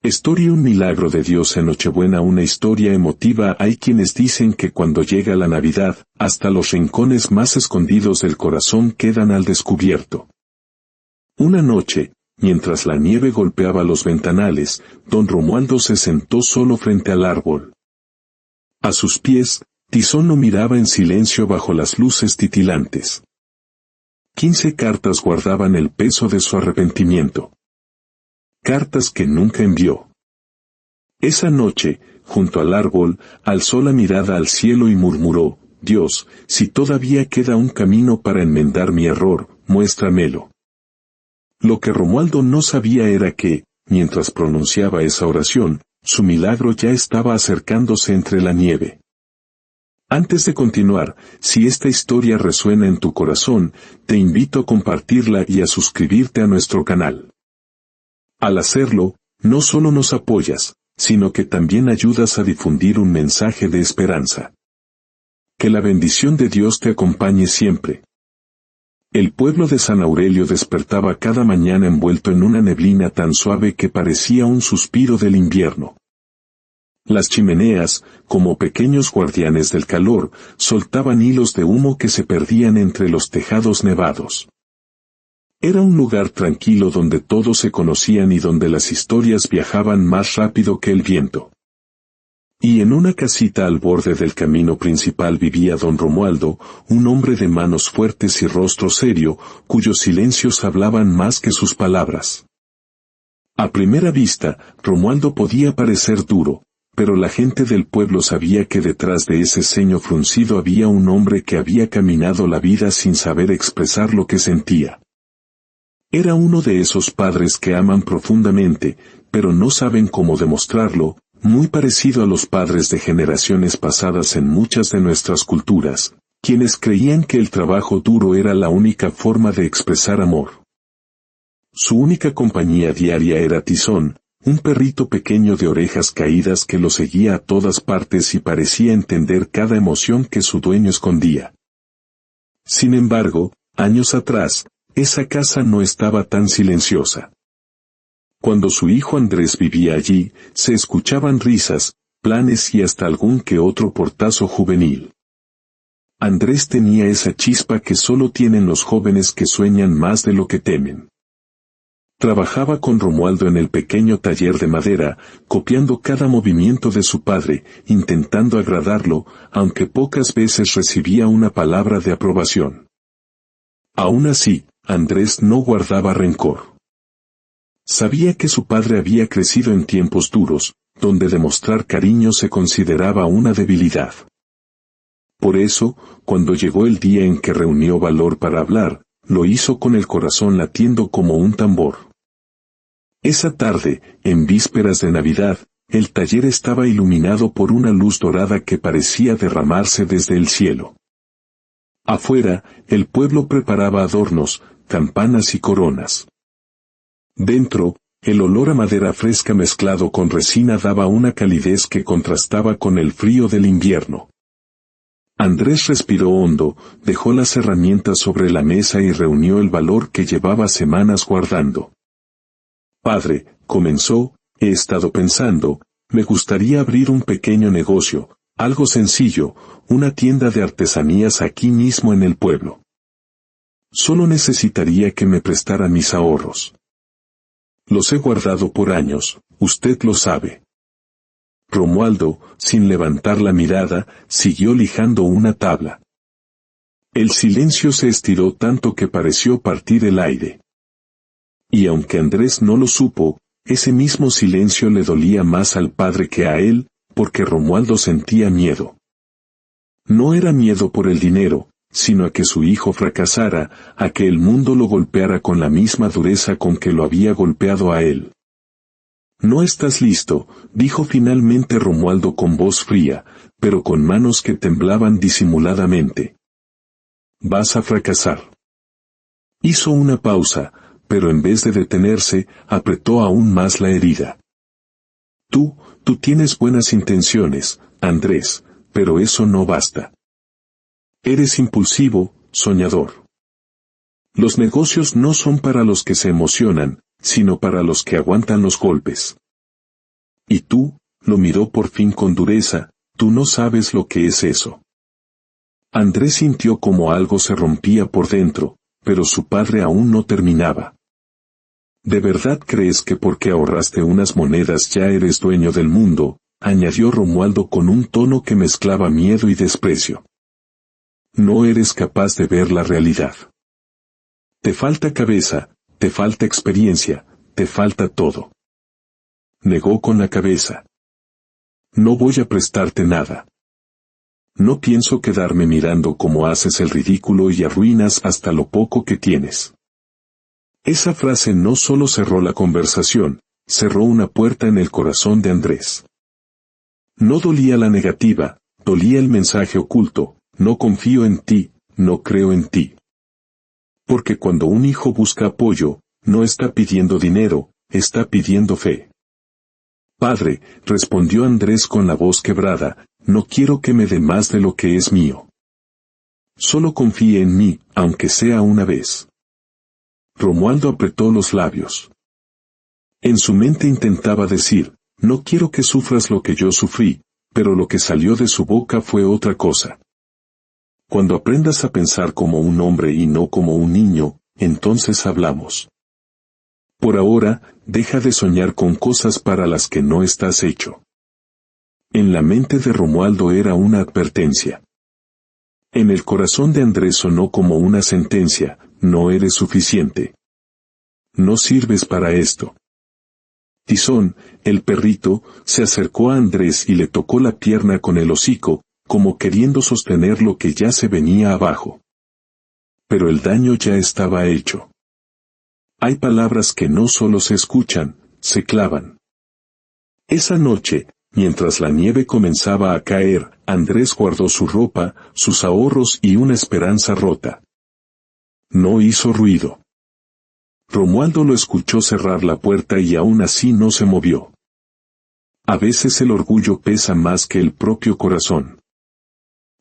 Historia un milagro de Dios en Nochebuena. Una historia emotiva. Hay quienes dicen que cuando llega la Navidad, hasta los rincones más escondidos del corazón quedan al descubierto. Una noche, mientras la nieve golpeaba los ventanales, don Romualdo se sentó solo frente al árbol. A sus pies, Tizón lo miraba en silencio bajo las luces titilantes. 15 cartas guardaban el peso de su arrepentimiento. Cartas que nunca envió. Esa noche, junto al árbol, alzó la mirada al cielo y murmuró: Dios, si todavía queda un camino para enmendar mi error, muéstramelo. Lo que Romualdo no sabía era que, mientras pronunciaba esa oración, su milagro ya estaba acercándose entre la nieve. Antes de continuar, si esta historia resuena en tu corazón, te invito a compartirla y a suscribirte a nuestro canal. Al hacerlo, no solo nos apoyas, sino que también ayudas a difundir un mensaje de esperanza. Que la bendición de Dios te acompañe siempre. El pueblo de San Aurelio despertaba cada mañana envuelto en una neblina tan suave que parecía un suspiro del invierno. Las chimeneas, como pequeños guardianes del calor, soltaban hilos de humo que se perdían entre los tejados nevados. Era un lugar tranquilo donde todos se conocían y donde las historias viajaban más rápido que el viento. Y en una casita al borde del camino principal vivía don Romualdo, un hombre de manos fuertes y rostro serio, cuyos silencios hablaban más que sus palabras. A primera vista, Romualdo podía parecer duro, pero la gente del pueblo sabía que detrás de ese ceño fruncido había un hombre que había caminado la vida sin saber expresar lo que sentía. Era uno de esos padres que aman profundamente, pero no saben cómo demostrarlo, muy parecido a los padres de generaciones pasadas en muchas de nuestras culturas, quienes creían que el trabajo duro era la única forma de expresar amor. Su única compañía diaria era Tizón, un perrito pequeño de orejas caídas que lo seguía a todas partes y parecía entender cada emoción que su dueño escondía. Sin embargo, años atrás, esa casa no estaba tan silenciosa. Cuando su hijo Andrés vivía allí, se escuchaban risas, planes y hasta algún que otro portazo juvenil. Andrés tenía esa chispa que solo tienen los jóvenes que sueñan más de lo que temen. Trabajaba con Romualdo en el pequeño taller de madera, copiando cada movimiento de su padre, intentando agradarlo, aunque pocas veces recibía una palabra de aprobación. Aún así, Andrés no guardaba rencor. Sabía que su padre había crecido en tiempos duros, donde demostrar cariño se consideraba una debilidad. Por eso, cuando llegó el día en que reunió valor para hablar, lo hizo con el corazón latiendo como un tambor. Esa tarde, en vísperas de Navidad, el taller estaba iluminado por una luz dorada que parecía derramarse desde el cielo. Afuera, el pueblo preparaba adornos, campanas y coronas. Dentro, el olor a madera fresca mezclado con resina daba una calidez que contrastaba con el frío del invierno. Andrés respiró hondo, dejó las herramientas sobre la mesa y reunió el valor que llevaba semanas guardando. Padre, comenzó, he estado pensando, me gustaría abrir un pequeño negocio, algo sencillo, una tienda de artesanías aquí mismo en el pueblo. Solo necesitaría que me prestara mis ahorros. Los he guardado por años, usted lo sabe. Romualdo, sin levantar la mirada, siguió lijando una tabla. El silencio se estiró tanto que pareció partir el aire. Y aunque Andrés no lo supo, ese mismo silencio le dolía más al padre que a él, porque Romualdo sentía miedo. No era miedo por el dinero, sino a que su hijo fracasara, a que el mundo lo golpeara con la misma dureza con que lo había golpeado a él. «No estás listo», dijo finalmente Romualdo con voz fría, pero con manos que temblaban disimuladamente. «Vas a fracasar». Hizo una pausa, pero en vez de detenerse, apretó aún más la herida. Tú tienes buenas intenciones, Andrés, pero eso no basta. Eres impulsivo, soñador. Los negocios no son para los que se emocionan, sino para los que aguantan los golpes. ¿Y tú? Lo miró por fin con dureza, tú no sabes lo que es eso. Andrés sintió como algo se rompía por dentro, pero su padre aún no terminaba. ¿De verdad crees que porque ahorraste unas monedas ya eres dueño del mundo?, añadió Romualdo con un tono que mezclaba miedo y desprecio. No eres capaz de ver la realidad. Te falta cabeza, te falta experiencia, te falta todo. Negó con la cabeza. No voy a prestarte nada. No pienso quedarme mirando cómo haces el ridículo y arruinas hasta lo poco que tienes. Esa frase no solo cerró la conversación, cerró una puerta en el corazón de Andrés. No dolía la negativa, dolía el mensaje oculto, no confío en ti, no creo en ti. Porque cuando un hijo busca apoyo, no está pidiendo dinero, está pidiendo fe. Padre, respondió Andrés con la voz quebrada, no quiero que me dé más de lo que es mío. Solo confíe en mí, aunque sea una vez. Romualdo apretó los labios. En su mente intentaba decir, no quiero que sufras lo que yo sufrí, pero lo que salió de su boca fue otra cosa. Cuando aprendas a pensar como un hombre y no como un niño, entonces hablamos. Por ahora, deja de soñar con cosas para las que no estás hecho. En la mente de Romualdo era una advertencia. En el corazón de Andrés sonó como una sentencia, no eres suficiente. No sirves para esto. Tizón, el perrito, se acercó a Andrés y le tocó la pierna con el hocico, como queriendo sostener lo que ya se venía abajo. Pero el daño ya estaba hecho. Hay palabras que no solo se escuchan, se clavan. Esa noche, mientras la nieve comenzaba a caer, Andrés guardó su ropa, sus ahorros y una esperanza rota. No hizo ruido. Romualdo lo escuchó cerrar la puerta y aún así no se movió. A veces el orgullo pesa más que el propio corazón.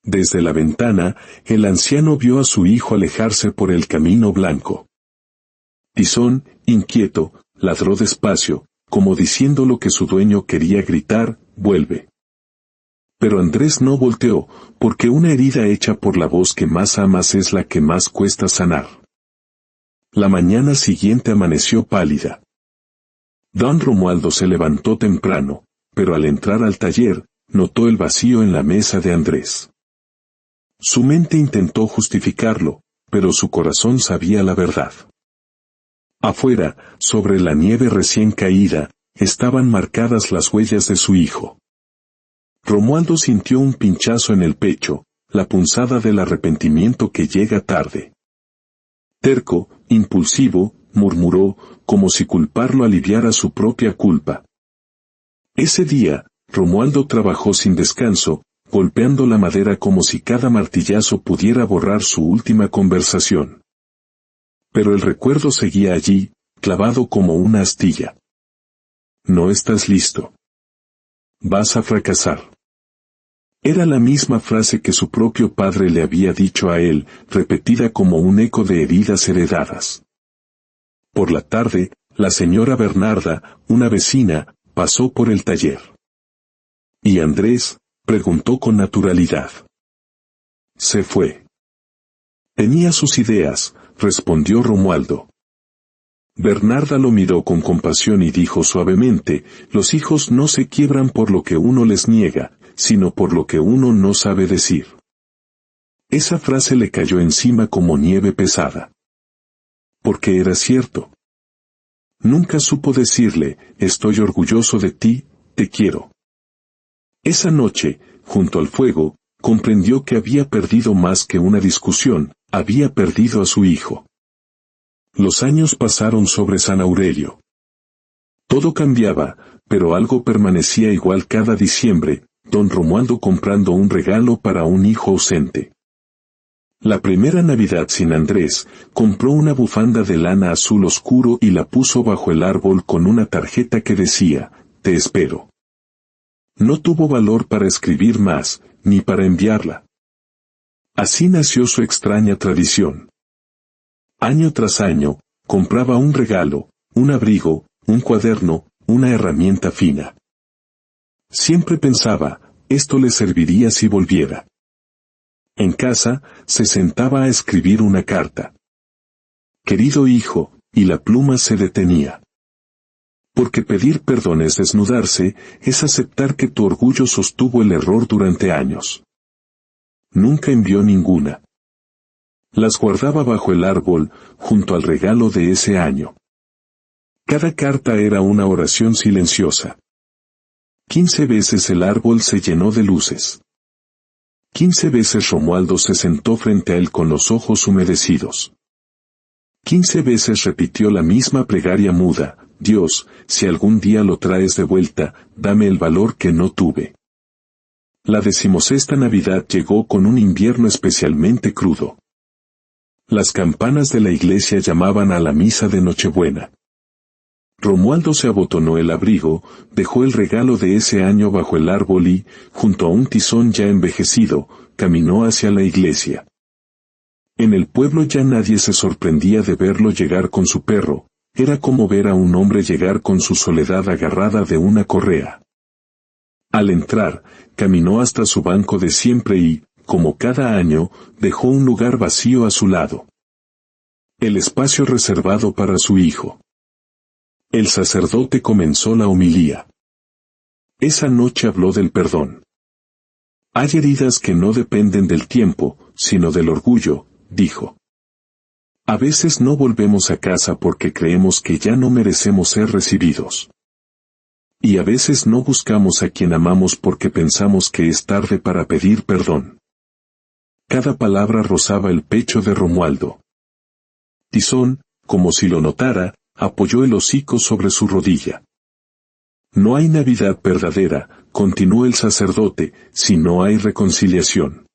Desde la ventana, el anciano vio a su hijo alejarse por el camino blanco. Tizón, inquieto, ladró despacio, como diciendo lo que su dueño quería gritar, vuelve. Pero Andrés no volteó, porque una herida hecha por la voz que más amas es la que más cuesta sanar. La mañana siguiente amaneció pálida. Don Romualdo se levantó temprano, pero al entrar al taller, notó el vacío en la mesa de Andrés. Su mente intentó justificarlo, pero su corazón sabía la verdad. Afuera, sobre la nieve recién caída, estaban marcadas las huellas de su hijo. Romualdo sintió un pinchazo en el pecho, la punzada del arrepentimiento que llega tarde. Terco, impulsivo, murmuró, como si culparlo aliviara su propia culpa. Ese día, Romualdo trabajó sin descanso, golpeando la madera como si cada martillazo pudiera borrar su última conversación. Pero el recuerdo seguía allí, clavado como una astilla. No estás listo. Vas a fracasar. Era la misma frase que su propio padre le había dicho a él, repetida como un eco de heridas heredadas. Por la tarde, la señora Bernarda, una vecina, pasó por el taller. ¿Y Andrés?, preguntó con naturalidad. Se fue. Tenía sus ideas, respondió Romualdo. Bernarda lo miró con compasión y dijo suavemente, los hijos no se quiebran por lo que uno les niega, sino por lo que uno no sabe decir. Esa frase le cayó encima como nieve pesada. Porque era cierto. Nunca supo decirle, estoy orgulloso de ti, te quiero. Esa noche, junto al fuego, comprendió que había perdido más que una discusión, había perdido a su hijo. Los años pasaron sobre San Aurelio. Todo cambiaba, pero algo permanecía igual cada diciembre, don Romualdo comprando un regalo para un hijo ausente. La primera Navidad sin Andrés, compró una bufanda de lana azul oscuro y la puso bajo el árbol con una tarjeta que decía, te espero. No tuvo valor para escribir más, ni para enviarla. Así nació su extraña tradición. Año tras año, compraba un regalo, un abrigo, un cuaderno, una herramienta fina. Siempre pensaba, esto le serviría si volviera. En casa, se sentaba a escribir una carta. Querido hijo, y la pluma se detenía. Porque pedir perdón es desnudarse, es aceptar que tu orgullo sostuvo el error durante años. Nunca envió ninguna. Las guardaba bajo el árbol, junto al regalo de ese año. Cada carta era una oración silenciosa. 15 veces el árbol se llenó de luces. 15 veces Romualdo se sentó frente a él con los ojos humedecidos. 15 veces repitió la misma plegaria muda: Dios, si algún día lo traes de vuelta, dame el valor que no tuve. La 16ª Navidad llegó con un invierno especialmente crudo. Las campanas de la iglesia llamaban a la misa de Nochebuena. Romualdo se abotonó el abrigo, dejó el regalo de ese año bajo el árbol y, junto a un tizón ya envejecido, caminó hacia la iglesia. En el pueblo ya nadie se sorprendía de verlo llegar con su perro, era como ver a un hombre llegar con su soledad agarrada de una correa. Al entrar, caminó hasta su banco de siempre y, como cada año, dejó un lugar vacío a su lado. El espacio reservado para su hijo. El sacerdote comenzó la homilía. Esa noche habló del perdón. Hay heridas que no dependen del tiempo, sino del orgullo, dijo. A veces no volvemos a casa porque creemos que ya no merecemos ser recibidos. Y a veces no buscamos a quien amamos porque pensamos que es tarde para pedir perdón. Cada palabra rozaba el pecho de Romualdo. Tizón, como si lo notara, apoyó el hocico sobre su rodilla. No hay Navidad verdadera, continuó el sacerdote, si no hay reconciliación.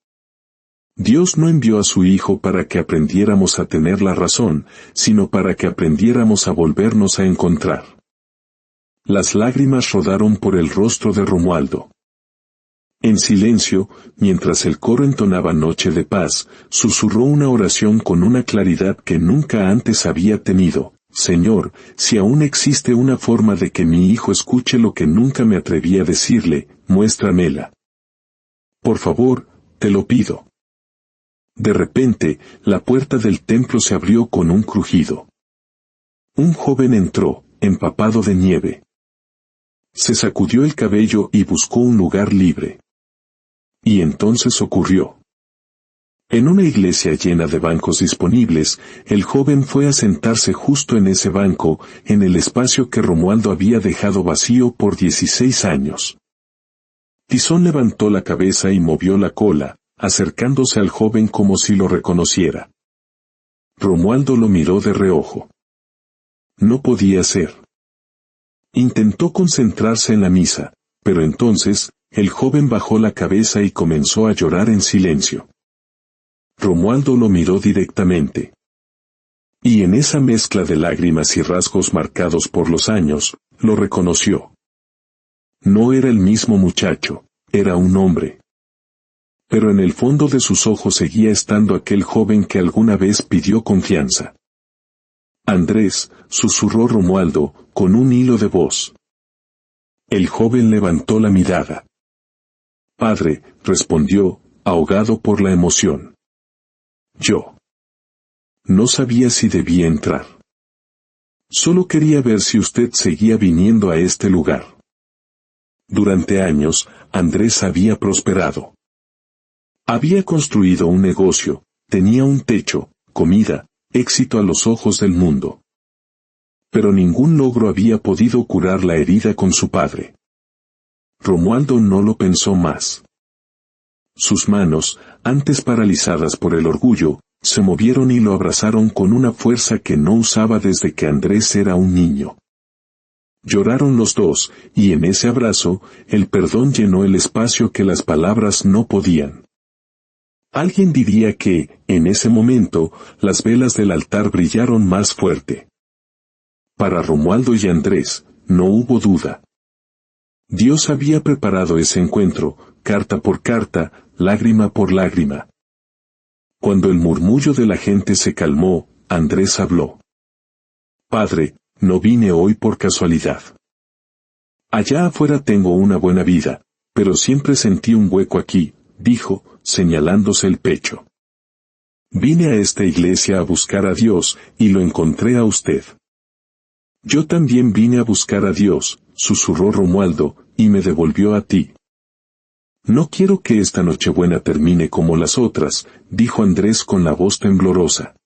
Dios no envió a su Hijo para que aprendiéramos a tener la razón, sino para que aprendiéramos a volvernos a encontrar. Las lágrimas rodaron por el rostro de Romualdo. En silencio, mientras el coro entonaba Noche de Paz, susurró una oración con una claridad que nunca antes había tenido. Señor, si aún existe una forma de que mi hijo escuche lo que nunca me atreví a decirle, muéstramela. Por favor, te lo pido. De repente, la puerta del templo se abrió con un crujido. Un joven entró, empapado de nieve. Se sacudió el cabello y buscó un lugar libre. Y entonces ocurrió. En una iglesia llena de bancos disponibles, el joven fue a sentarse justo en ese banco, en el espacio que Romualdo había dejado vacío por 16 años. Tizón levantó la cabeza y movió la cola, acercándose al joven como si lo reconociera. Romualdo lo miró de reojo. No podía ser. Intentó concentrarse en la misa, pero entonces, el joven bajó la cabeza y comenzó a llorar en silencio. Romualdo lo miró directamente. Y en esa mezcla de lágrimas y rasgos marcados por los años, lo reconoció. No era el mismo muchacho, era un hombre. Pero en el fondo de sus ojos seguía estando aquel joven que alguna vez pidió confianza. Andrés, susurró Romualdo, con un hilo de voz. El joven levantó la mirada. Padre, respondió, ahogado por la emoción. Yo. No sabía si debía entrar. Solo quería ver si usted seguía viniendo a este lugar. Durante años, Andrés había prosperado. Había construido un negocio, tenía un techo, comida, éxito a los ojos del mundo. Pero ningún logro había podido curar la herida con su padre. Romualdo no lo pensó más. Sus manos, antes paralizadas por el orgullo, se movieron y lo abrazaron con una fuerza que no usaba desde que Andrés era un niño. Lloraron los dos, y en ese abrazo, el perdón llenó el espacio que las palabras no podían. Alguien diría que, en ese momento, las velas del altar brillaron más fuerte. Para Romualdo y Andrés, no hubo duda. Dios había preparado ese encuentro, carta por carta, lágrima por lágrima. Cuando el murmullo de la gente se calmó, Andrés habló. Padre, no vine hoy por casualidad. Allá afuera tengo una buena vida, pero siempre sentí un hueco aquí, dijo, señalándose el pecho. Vine a esta iglesia a buscar a Dios, y lo encontré a usted. Yo también vine a buscar a Dios, susurró Romualdo, y me devolvió a ti. No quiero que esta Nochebuena termine como las otras, dijo Andrés con la voz temblorosa.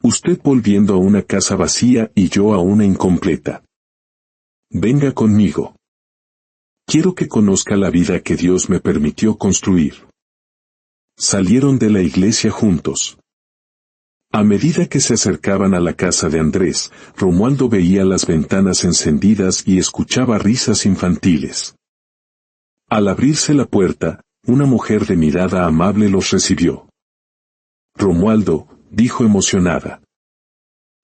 Usted volviendo a una casa vacía y yo a una incompleta. Venga conmigo. Quiero que conozca la vida que Dios me permitió construir. Salieron de la iglesia juntos. A medida que se acercaban a la casa de Andrés, Romualdo veía las ventanas encendidas y escuchaba risas infantiles. Al abrirse la puerta, una mujer de mirada amable los recibió. Romualdo, dijo emocionada.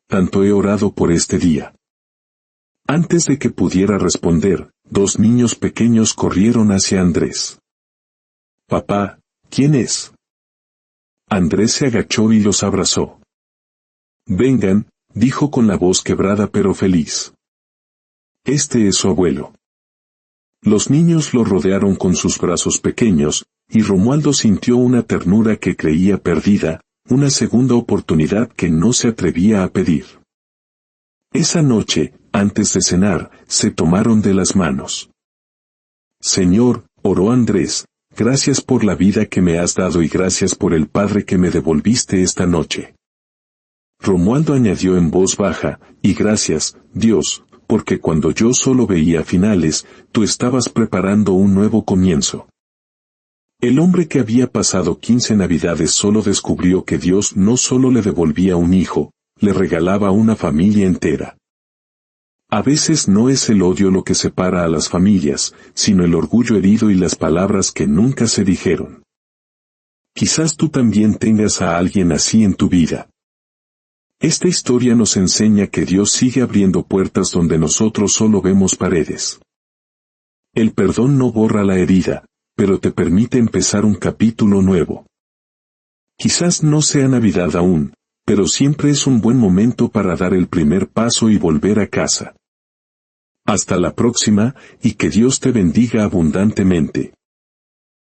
Tanto he orado por este día. Antes de que pudiera responder, dos niños pequeños corrieron hacia Andrés. Papá, ¿quién es? Andrés se agachó y los abrazó. Vengan, dijo con la voz quebrada pero feliz. Este es su abuelo. Los niños lo rodearon con sus brazos pequeños, y Romualdo sintió una ternura que creía perdida, una segunda oportunidad que no se atrevía a pedir. Esa noche, antes de cenar, se tomaron de las manos. Señor, oró Andrés, gracias por la vida que me has dado y gracias por el Padre que me devolviste esta noche. Romualdo añadió en voz baja, y gracias, Dios, porque cuando yo solo veía finales, tú estabas preparando un nuevo comienzo. El hombre que había pasado 15 Navidades solo descubrió que Dios no solo le devolvía un hijo, le regalaba una familia entera. A veces no es el odio lo que separa a las familias, sino el orgullo herido y las palabras que nunca se dijeron. Quizás tú también tengas a alguien así en tu vida. Esta historia nos enseña que Dios sigue abriendo puertas donde nosotros solo vemos paredes. El perdón no borra la herida, pero te permite empezar un capítulo nuevo. Quizás no sea Navidad aún, pero siempre es un buen momento para dar el primer paso y volver a casa. Hasta la próxima, y que Dios te bendiga abundantemente.